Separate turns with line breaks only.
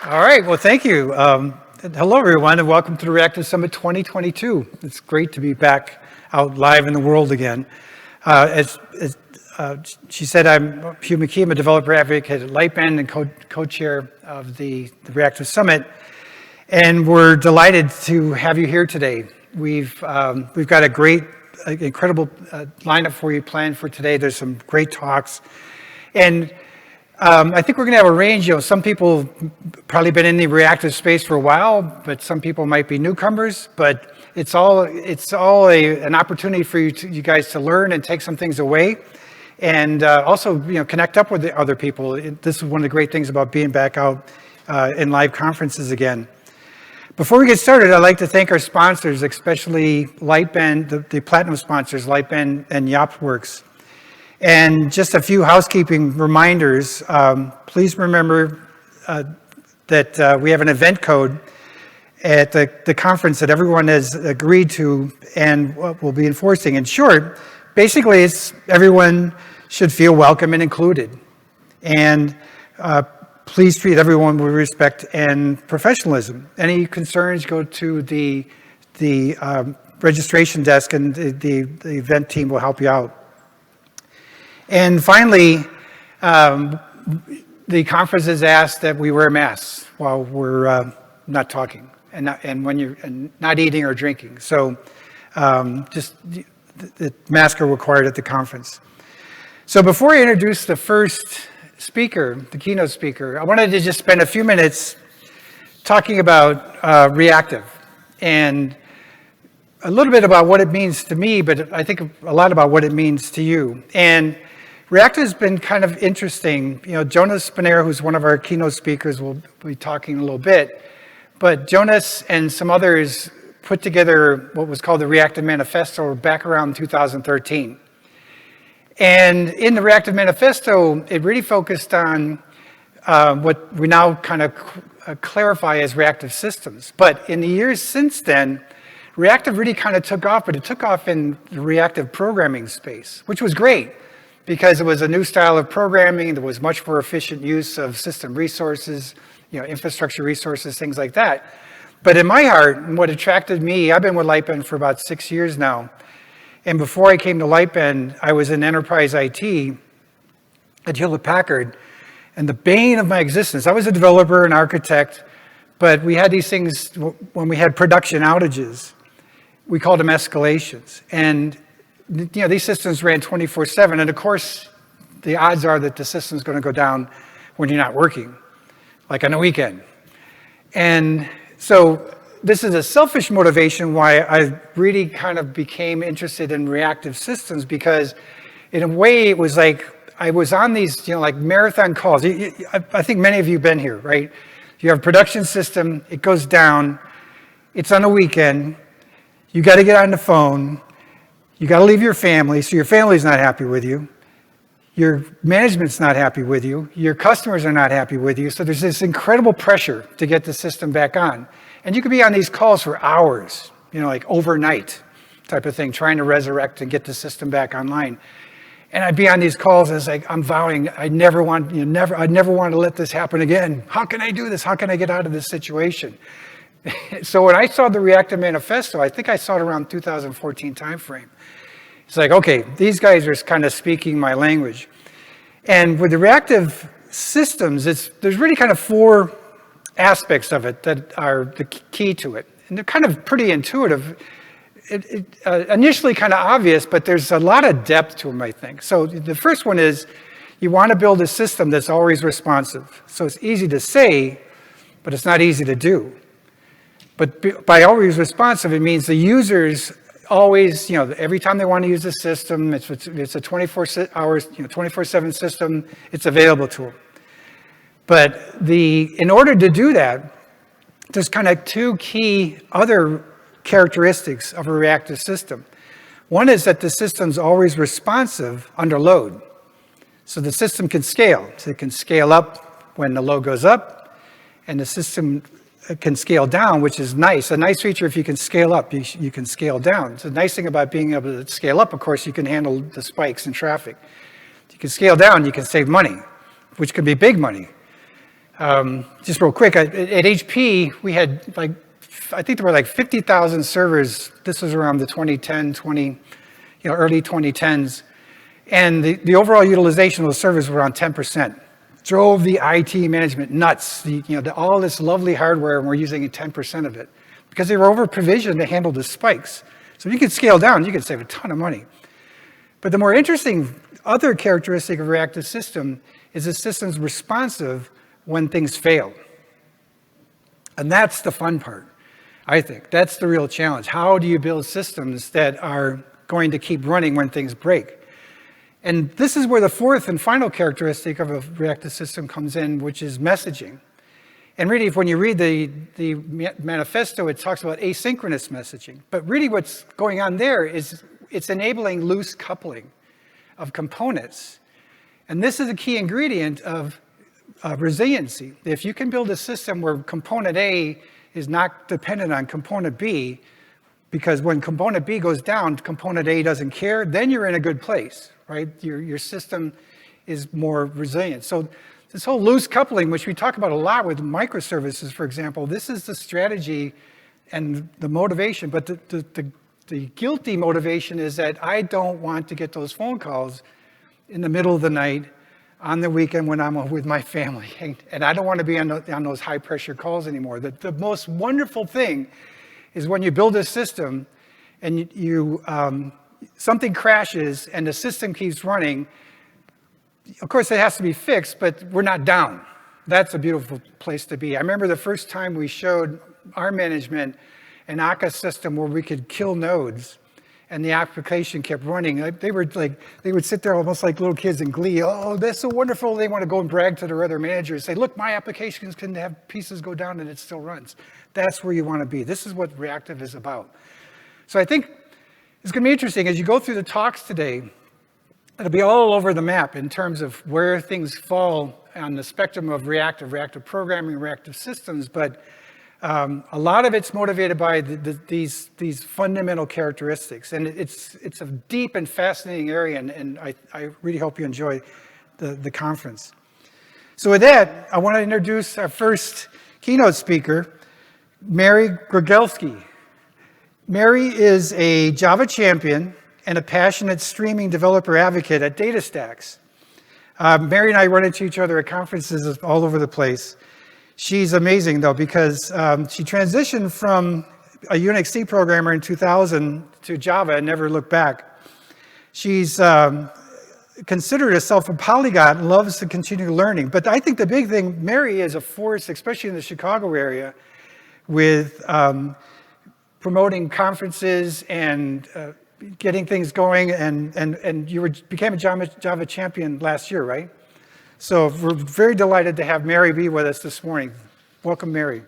All right, well, thank you. Hello, everyone, and welcome to the Reactive Summit 2022. It's great to be back out live in the world again. As she said, I'm Hugh McKee. I'm a developer advocate at Lightbend and co-chair of the Reactive Summit. And we're delighted to have you here today. We've got a great, incredible lineup for you planned for today. There's some great talks. And I think we're going to have a range. Some people probably been in the reactive space for a while, but some people might be newcomers. But it's all an opportunity for you guys to learn and take some things away, and also connect up with the other people. This is one of the great things about being back out in live conferences again. Before we get started, I'd like to thank our sponsors, especially Lightbend, the platinum sponsors, Lightbend and YapWorks. And just a few housekeeping reminders. Please remember that we have an event code at the conference that everyone has agreed to and will be enforcing. In short, basically, it's everyone should feel welcome and included. And please treat everyone with respect and professionalism. Any concerns, go to the registration desk, and the event team will help you out. And finally, the conference has asked that we wear masks while we're not talking and when you're not eating or drinking. So just the masks are required at the conference. So before I introduce the first speaker, the keynote speaker, I wanted to just spend a few minutes talking about Reactive and a little bit about what it means to me, but I think a lot about what it means to you. And Reactive has been kind of interesting. Jonas Spinner, who's one of our keynote speakers, will be talking a little bit. But Jonas and some others put together what was called the Reactive Manifesto back around 2013. And in the Reactive Manifesto, it really focused on what we now kind of clarify as reactive systems. But in the years since then, Reactive really kind of took off, but it took off in the reactive programming space, which was great, because it was a new style of programming. There was much more efficient use of system resources, infrastructure resources, things like that. But in my heart, and what attracted me, I've been with Lightbend for about 6 years now. And before I came to Lightbend, I was in enterprise IT at Hewlett-Packard. And the bane of my existence, I was a developer and architect, but we had these things when we had production outages. We called them escalations. And these systems ran 24/7, and of course, the odds are that the system's going to go down when you're not working, like on a weekend. And so this is a selfish motivation why I really kind of became interested in reactive systems, because in a way it was like I was on these, like marathon calls. I think many of you have been here, right? You have a production system, it goes down, it's on a weekend, you got to get on the phone. You got to leave your family, so your family's not happy with you. Your management's not happy with you. Your customers are not happy with you. So there's this incredible pressure to get the system back on. And you could be on these calls for hours, like overnight type of thing, trying to resurrect and get the system back online. And I'd be on these calls and it's like, I'm vowing I'd never want to let this happen again. How can I do this? How can I get out of this situation? So when I saw the Reactive Manifesto, I think I saw it around 2014 timeframe. It's like, okay, these guys are kind of speaking my language. And with the reactive systems, there's really kind of 4 aspects of it that are the key to it. And they're kind of pretty intuitive. Initially kind of obvious, but there's a lot of depth to them, I think. So the first one is you want to build a system that's always responsive. So it's easy to say, but it's not easy to do. But by always responsive, it means the users always, every time they want to use the system, it's a 24/7 system, it's available to them. But in order to do that, there's kind of 2 key other characteristics of a reactive system. One is that the system's always responsive under load. So the system can scale. So it can scale up when the load goes up, and the system can scale down, which is nice. A nice feature, if you can scale up, you can scale down. So the nice thing about being able to scale up, of course, you can handle the spikes in traffic. You can scale down, you can save money, which could be big money. Just real quick, at HP, we had I think there were like 50,000 servers. This was around the 2010, early 2010s. And the overall utilization of those servers were around 10%. Drove the IT management nuts. All this lovely hardware, and we're using 10% of it because they were over provisioned to handle the spikes. So if you could scale down, you could save a ton of money. But the more interesting other characteristic of a reactive system is the system's responsive when things fail. And that's the fun part, I think. That's the real challenge. How do you build systems that are going to keep running when things break? And this is where the fourth and final characteristic of a reactive system comes in, which is messaging. And really, when you read the manifesto, it talks about asynchronous messaging. But really what's going on there is it's enabling loose coupling of components. And this is a key ingredient of resiliency. If you can build a system where component A is not dependent on component B, because when component B goes down, component A doesn't care, then you're in a good place, right? Your system is more resilient. So this whole loose coupling, which we talk about a lot with microservices, for example, this is the strategy and the motivation. But the guilty motivation is that I don't want to get those phone calls in the middle of the night on the weekend when I'm with my family. And I don't want to be on those high pressure calls anymore. The most wonderful thing is when you build a system and something crashes and the system keeps running. Of course, it has to be fixed, but we're not down. That's a beautiful place to be. I remember the first time we showed our management an Akka system where we could kill nodes and the application kept running. They would sit there almost like little kids in glee. Oh, that's so wonderful. They want to go and brag to their other managers, say, look, my applications can have pieces go down and it still runs. That's where you want to be. This is what Reactive is about. So I think it's going to be interesting as you go through the talks today. It'll be all over the map in terms of where things fall on the spectrum of reactive programming, reactive systems. But a lot of it's motivated by these fundamental characteristics. And it's a deep and fascinating area, and I really hope you enjoy the conference. So with that, I want to introduce our first keynote speaker, Mary Grogelski. Mary is a Java champion and a passionate streaming developer advocate at DataStax. Mary and I run into each other at conferences all over the place. She's amazing, though, because she transitioned from a Unix C programmer in 2000 to Java and never looked back. She's considered herself a polyglot and loves to continue learning. But I think the big thing, Mary is a force, especially in the Chicago area, with promoting conferences and getting things going. And you became a Java champion last year, right? So we're very delighted to have Mary be with us this morning. Welcome, Mary.